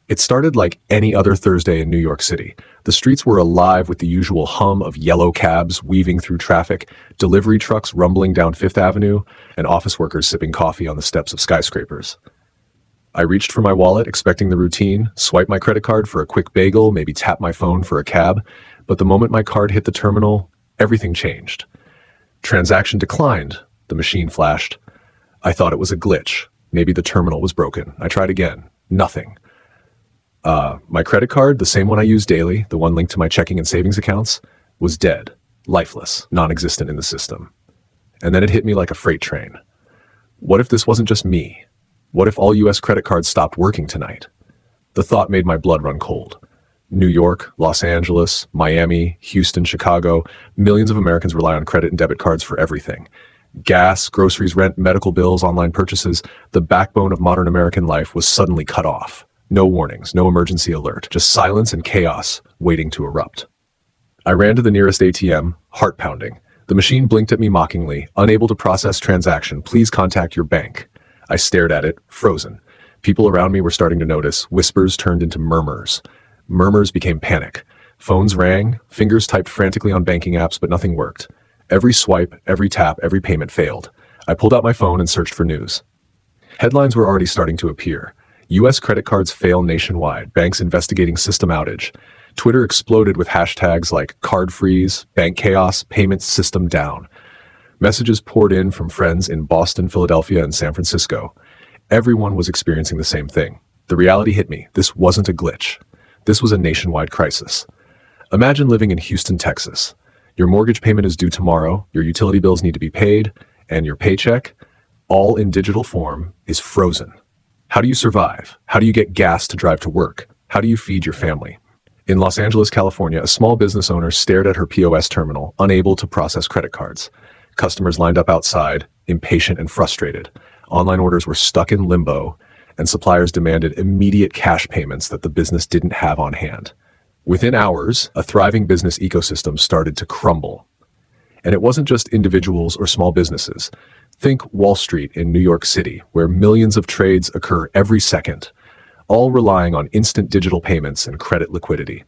It started like any other Thursday in New York City. The streets were alive with the usual hum of yellow cabs weaving through traffic, delivery trucks rumbling down Fifth Avenue, and office workers sipping coffee on the steps of skyscrapers. I reached for my wallet, expecting the routine, swipe my credit card for a quick bagel, maybe tap my phone for a cab, but the moment my card hit the terminal, everything changed. Transaction declined, the machine flashed. I thought it was a glitch. Maybe the terminal was broken. I tried again. Nothing. My credit card, the same one I use daily, the one linked to my checking and savings accounts, was dead, lifeless, non-existent in the system. And then it hit me like a freight train. What if this wasn't just me? What if all US credit cards stopped working tonight? The thought made my blood run cold. New York, Los Angeles, Miami, Houston, Chicago, millions of Americans rely on credit and debit cards for everything. Gas, groceries, rent, medical bills, online purchases, the backbone of modern American life was suddenly cut off. No warnings, no emergency alert, just silence and chaos waiting to erupt. I ran to the nearest ATM, heart pounding. The machine blinked at me mockingly, unable to process transaction. Please contact your bank. I stared at it, frozen. People around me were starting to notice. Whispers turned into murmurs. Murmurs became panic. Phones rang, fingers typed frantically on banking apps, but nothing worked. Every swipe, every tap, every payment failed. I pulled out my phone and searched for news. Headlines were already starting to appear. U.S. credit cards fail nationwide, banks investigating system outage. Twitter exploded with hashtags like card freeze, bank chaos, payment system down. Messages poured in from friends in Boston, Philadelphia, and San Francisco. Everyone was experiencing the same thing. The reality hit me. This wasn't a glitch. This was a nationwide crisis. Imagine living in Houston, Texas. Your mortgage payment is due tomorrow, your utility bills need to be paid, and your paycheck, all in digital form, is frozen. How do you survive? How do you get gas to drive to work? How do you feed your family? In Los Angeles, California, a small business owner stared at her POS terminal, unable to process credit cards. Customers lined up outside, impatient and frustrated. Online orders were stuck in limbo, and suppliers demanded immediate cash payments that the business didn't have on hand. Within hours, a thriving business ecosystem started to crumble. And it wasn't just individuals or small businesses. Think Wall Street in New York City, where millions of trades occur every second, all relying on instant digital payments and credit liquidity.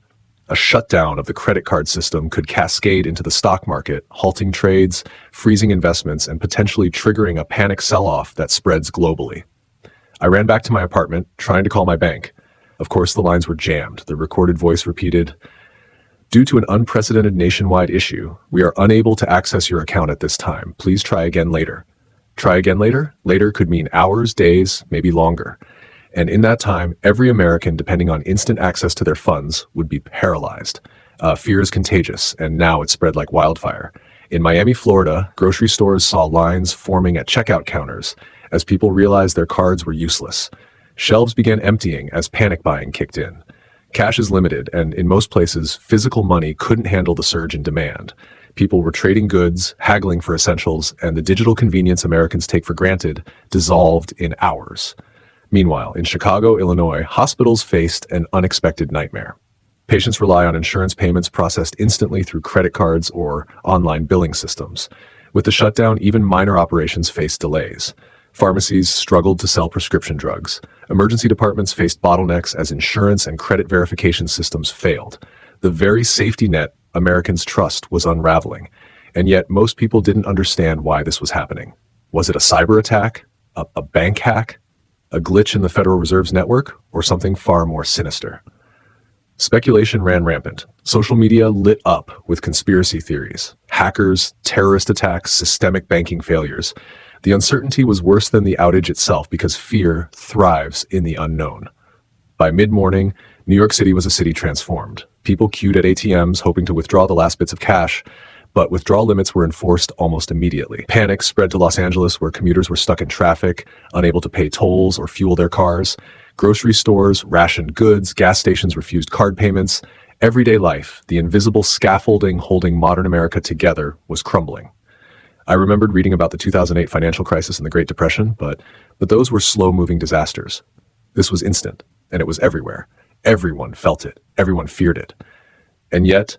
A shutdown of the credit card system could cascade into the stock market, halting trades, freezing investments, and potentially triggering a panic sell-off that spreads globally. I ran back to my apartment, trying to call my bank. Of course, the lines were jammed. The recorded voice repeated, "Due to an unprecedented nationwide issue, we are unable to access your account at this time. Please try again later." Try again later? Later could mean hours, days, maybe longer. And in that time, every American, depending on instant access to their funds, would be paralyzed. Fear is contagious, and now it spread like wildfire. In Miami, Florida, grocery stores saw lines forming at checkout counters as people realized their cards were useless. Shelves began emptying as panic buying kicked in. Cash is limited, and in most places, physical money couldn't handle the surge in demand. People were trading goods, haggling for essentials, and the digital convenience Americans take for granted dissolved in hours. Meanwhile, in Chicago, Illinois, hospitals faced an unexpected nightmare. Patients rely on insurance payments processed instantly through credit cards or online billing systems. With the shutdown, even minor operations faced delays. Pharmacies struggled to sell prescription drugs. Emergency departments faced bottlenecks as insurance and credit verification systems failed. The very safety net Americans' trust was unraveling, and yet most people didn't understand why this was happening. Was it a cyber attack? A bank hack? A glitch in the Federal Reserve's network? Or something far more sinister? Speculation ran rampant. Social media lit up with conspiracy theories. Hackers, terrorist attacks, systemic banking failures. The uncertainty was worse than the outage itself because fear thrives in the unknown. By mid-morning, New York City was a city transformed. People queued at ATMs hoping to withdraw the last bits of cash, but withdrawal limits were enforced almost immediately. Panic spread to Los Angeles, where commuters were stuck in traffic, unable to pay tolls or fuel their cars. Grocery stores rationed goods, gas stations refused card payments. Everyday life, the invisible scaffolding holding modern America together, was crumbling. I remembered reading about the 2008 financial crisis and the Great Depression, but those were slow-moving disasters. This was instant, and it was everywhere. Everyone felt it. Everyone feared it. And yet,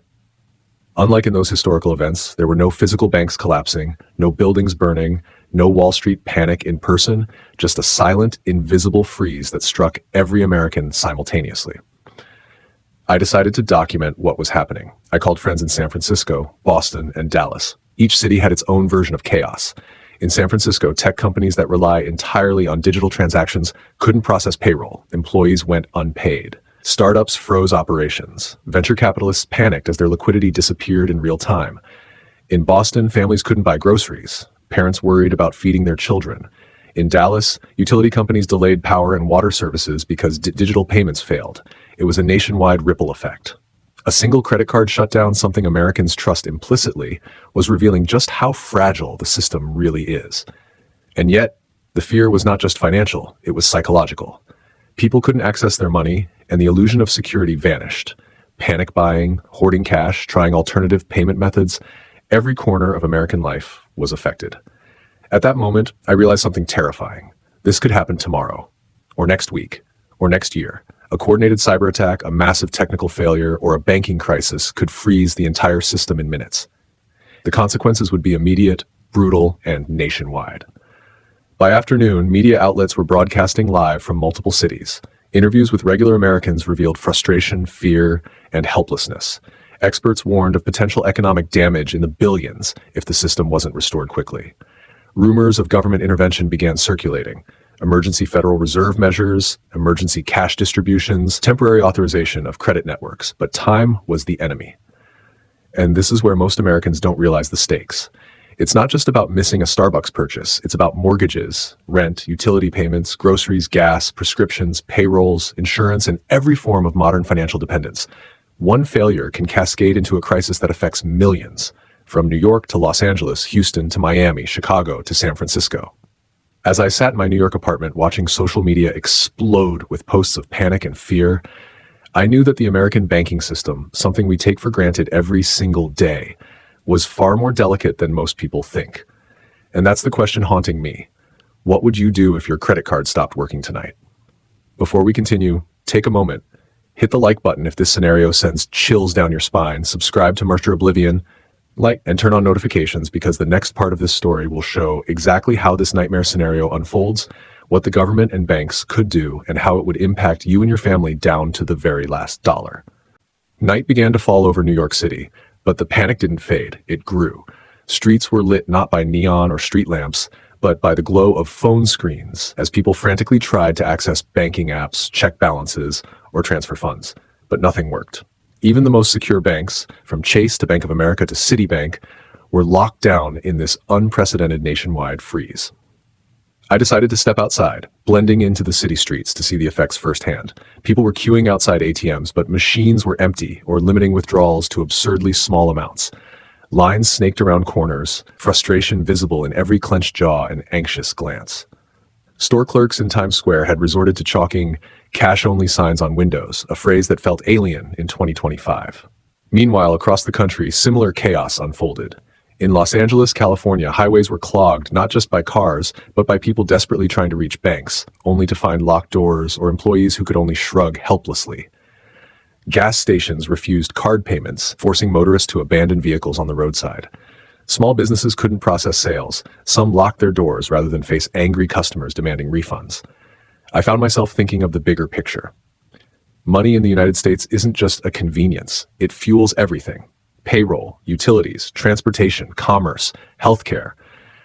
Unlike in those historical events, there were no physical banks collapsing, no buildings burning, no Wall Street panic in person, just a silent, invisible freeze that struck every American simultaneously. I decided to document what was happening. I called friends in San Francisco, Boston, and Dallas. Each city had its own version of chaos. In San Francisco, tech companies that rely entirely on digital transactions couldn't process payroll. Employees went unpaid. Startups froze operations. Venture capitalists panicked as their liquidity disappeared in real time. In Boston, families couldn't buy groceries. Parents worried about feeding their children. In Dallas, utility companies delayed power and water services because digital payments failed. It was a nationwide ripple effect. A single credit card shutdown, something Americans trust implicitly, was revealing just how fragile the system really is. And yet, the fear was not just financial, it was psychological. People couldn't access their money, and the illusion of security vanished. Panic buying, hoarding cash, trying alternative payment methods, every corner of American life was affected. At that moment, I realized something terrifying. This could happen tomorrow, or next week, or next year. A coordinated cyber attack, a massive technical failure, or a banking crisis could freeze the entire system in minutes. The consequences would be immediate, brutal, and nationwide. By afternoon, media outlets were broadcasting live from multiple cities. Interviews with regular Americans revealed frustration, fear, and helplessness. Experts warned of potential economic damage in the billions if the system wasn't restored quickly. Rumors of government intervention began circulating. Emergency Federal Reserve measures, emergency cash distributions, temporary authorization of credit networks. But time was the enemy. And this is where most Americans don't realize the stakes. It's not just about missing a Starbucks purchase. It's about mortgages, rent, utility payments, groceries, gas, prescriptions, payrolls, insurance, and every form of modern financial dependence. One failure can cascade into a crisis that affects millions, from New York to Los Angeles, Houston to Miami, Chicago to San Francisco. As I sat in my New York apartment watching social media explode with posts of panic and fear, I knew that the American banking system, something we take for granted every single day, was far more delicate than most people think. And that's the question haunting me. What would you do if your credit card stopped working tonight? Before we continue, take a moment. Hit the like button if this scenario sends chills down your spine. Subscribe to Murder Oblivion, like, and turn on notifications because the next part of this story will show exactly how this nightmare scenario unfolds, what the government and banks could do, and how it would impact you and your family down to the very last dollar. Night began to fall over New York City. But the panic didn't fade, it grew. Streets were lit not by neon or street lamps, but by the glow of phone screens as people frantically tried to access banking apps, check balances, or transfer funds. But nothing worked. Even the most secure banks, from Chase to Bank of America to Citibank, were locked down in this unprecedented nationwide freeze. I decided to step outside, blending into the city streets to see the effects firsthand. People were queuing outside ATMs, but machines were empty or limiting withdrawals to absurdly small amounts. Lines snaked around corners, frustration visible in every clenched jaw and anxious glance. Store clerks in Times Square had resorted to chalking cash-only signs on windows, a phrase that felt alien in 2025. Meanwhile, across the country, similar chaos unfolded. In Los Angeles, California, highways were clogged not just by cars, but by people desperately trying to reach banks, only to find locked doors or employees who could only shrug helplessly. Gas stations refused card payments, forcing motorists to abandon vehicles on the roadside. Small businesses couldn't process sales. Some locked their doors rather than face angry customers demanding refunds. I found myself thinking of the bigger picture. Money in the United States isn't just a convenience. It fuels everything. Payroll, utilities, transportation, commerce, healthcare.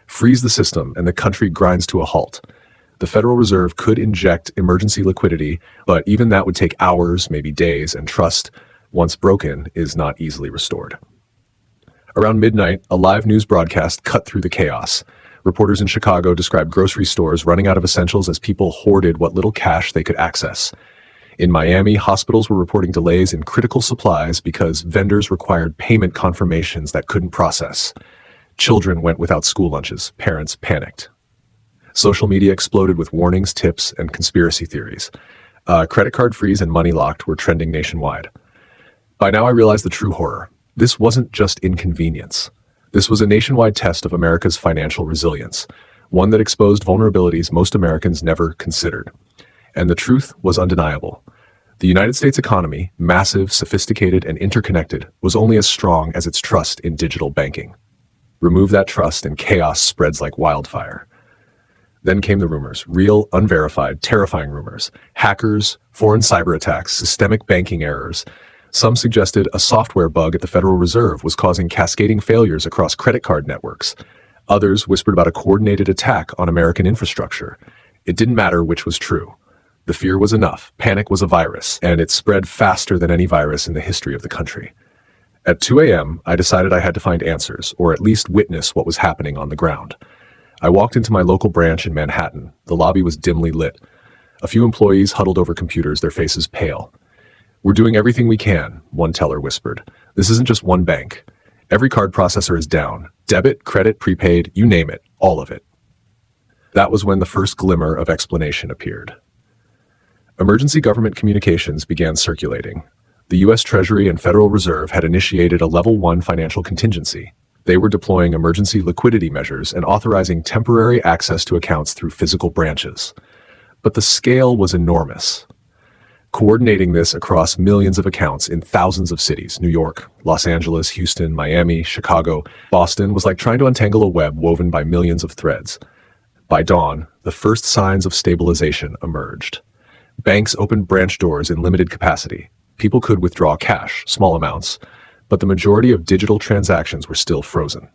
Freeze the system and the country grinds to a halt. The Federal Reserve could inject emergency liquidity, but even that would take hours, maybe days, and trust, once broken, is not easily restored. Around midnight, a live news broadcast cut through the chaos. Reporters in Chicago described grocery stores running out of essentials as people hoarded what little cash they could access. In Miami, hospitals were reporting delays in critical supplies because vendors required payment confirmations that couldn't process. Children went without school lunches. Parents panicked. Social media exploded with warnings, tips, and conspiracy theories. Credit card freeze and money locked were trending nationwide. By now I realized the true horror. This wasn't just inconvenience. This was a nationwide test of America's financial resilience, one that exposed vulnerabilities most Americans never considered. And the truth was undeniable. The United States economy, massive, sophisticated, and interconnected, was only as strong as its trust in digital banking. Remove that trust and chaos spreads like wildfire. Then came the rumors, real, unverified, terrifying rumors. Hackers, foreign cyber attacks, systemic banking errors. Some suggested a software bug at the Federal Reserve was causing cascading failures across credit card networks. Others whispered about a coordinated attack on American infrastructure. It didn't matter which was true. The fear was enough. Panic was a virus, and it spread faster than any virus in the history of the country. At 2 a.m., I decided I had to find answers, or at least witness what was happening on the ground. I walked into my local branch in Manhattan. The lobby was dimly lit. A few employees huddled over computers, their faces pale. "We're doing everything we can," one teller whispered. "This isn't just one bank. Every card processor is down. Debit, credit, prepaid, you name it, all of it." That was when the first glimmer of explanation appeared. Emergency government communications began circulating. The U.S. Treasury and Federal Reserve had initiated a Level 1 financial contingency. They were deploying emergency liquidity measures and authorizing temporary access to accounts through physical branches. But the scale was enormous. Coordinating this across millions of accounts in thousands of cities, New York, Los Angeles, Houston, Miami, Chicago, Boston, was like trying to untangle a web woven by millions of threads. By dawn, the first signs of stabilization emerged. Banks opened branch doors in limited capacity. People could withdraw cash, small amounts, but the majority of digital transactions were still frozen.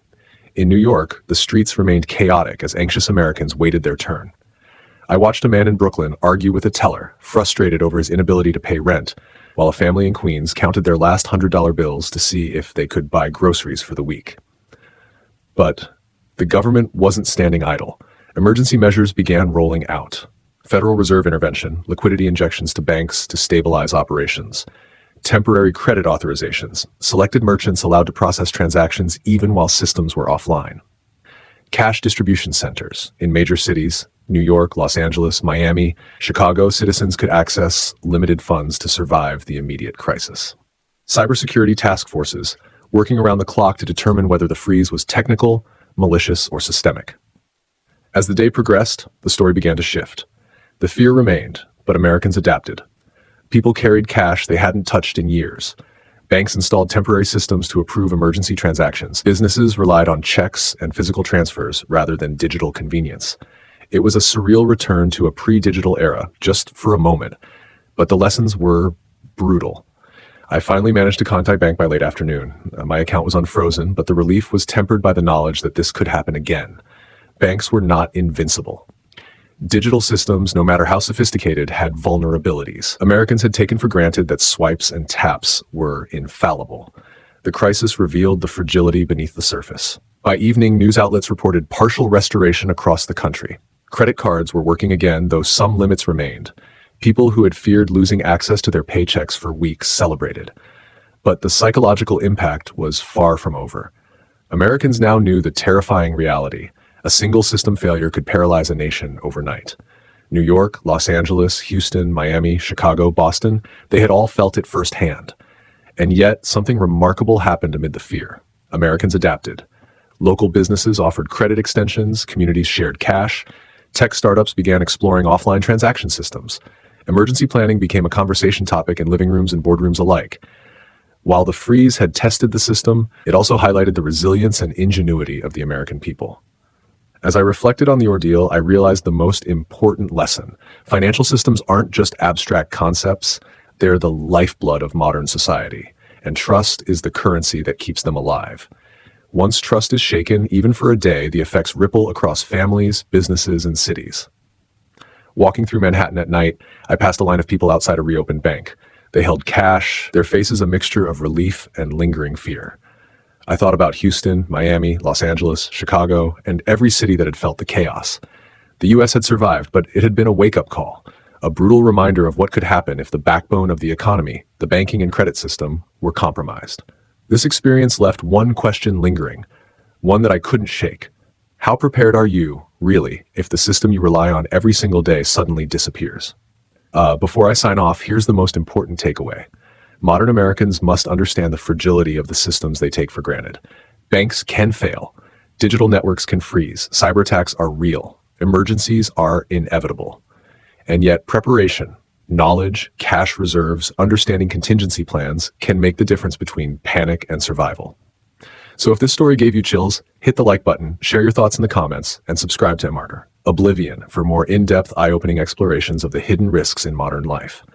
In New York, the streets remained chaotic as anxious Americans waited their turn. I watched a man in Brooklyn argue with a teller, frustrated over his inability to pay rent, while a family in Queens counted their last $100 bills to see if they could buy groceries for the week. But the government wasn't standing idle. Emergency measures began rolling out. Federal Reserve intervention, liquidity injections to banks to stabilize operations, temporary credit authorizations, selected merchants allowed to process transactions even while systems were offline. Cash distribution centers in major cities, New York, Los Angeles, Miami, Chicago, citizens could access limited funds to survive the immediate crisis. Cybersecurity task forces, working around the clock to determine whether the freeze was technical, malicious, or systemic. As the day progressed, the story began to shift. The fear remained, but Americans adapted. People carried cash they hadn't touched in years. Banks installed temporary systems to approve emergency transactions. Businesses relied on checks and physical transfers rather than digital convenience. It was a surreal return to a pre-digital era, just for a moment, but the lessons were brutal. I finally managed to contact bank by late afternoon. My account was unfrozen, but the relief was tempered by the knowledge that this could happen again. Banks were not invincible. Digital systems, no matter how sophisticated, had vulnerabilities. Americans had taken for granted that swipes and taps were infallible. The crisis revealed the fragility beneath the surface. By evening, news outlets reported partial restoration across the country. Credit cards were working again, though some limits remained. People who had feared losing access to their paychecks for weeks celebrated. But the psychological impact was far from over. Americans now knew the terrifying reality. A single system failure could paralyze a nation overnight. New York, Los Angeles, Houston, Miami, Chicago, Boston, they had all felt it firsthand. And yet, something remarkable happened amid the fear. Americans adapted. Local businesses offered credit extensions, communities shared cash, tech startups began exploring offline transaction systems. Emergency planning became a conversation topic in living rooms and boardrooms alike. While the freeze had tested the system, it also highlighted the resilience and ingenuity of the American people. As I reflected on the ordeal, I realized the most important lesson. Financial systems aren't just abstract concepts, they're the lifeblood of modern society, and trust is the currency that keeps them alive. Once trust is shaken, even for a day, the effects ripple across families, businesses, and cities. Walking through Manhattan at night, I passed a line of people outside a reopened bank. They held cash, their faces a mixture of relief and lingering fear. I thought about Houston, Miami, Los Angeles, Chicago, and every city that had felt the chaos. The U.S. had survived, but it had been a wake-up call, a brutal reminder of what could happen if the backbone of the economy, the banking and credit system, were compromised. This experience left one question lingering, one that I couldn't shake. How prepared are you, really, if the system you rely on every single day suddenly disappears? Before I sign off, here's the most important takeaway. Modern Americans must understand the fragility of the systems they take for granted. Banks can fail. Digital networks can freeze. Cyber attacks are real. Emergencies are inevitable. And yet preparation, Knowledge, cash reserves, understanding contingency plans can make the difference between panic and survival. So if this story gave you chills, hit the like button, share your thoughts in the comments, and subscribe to Martyr Oblivion for more in-depth, eye-opening explorations of the hidden risks in modern life.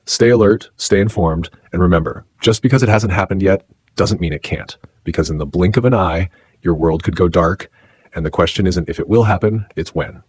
Stay alert, stay informed, and remember, just because it hasn't happened yet doesn't mean it can't, because in the blink of an eye, your world could go dark, and the question isn't if it will happen, it's when.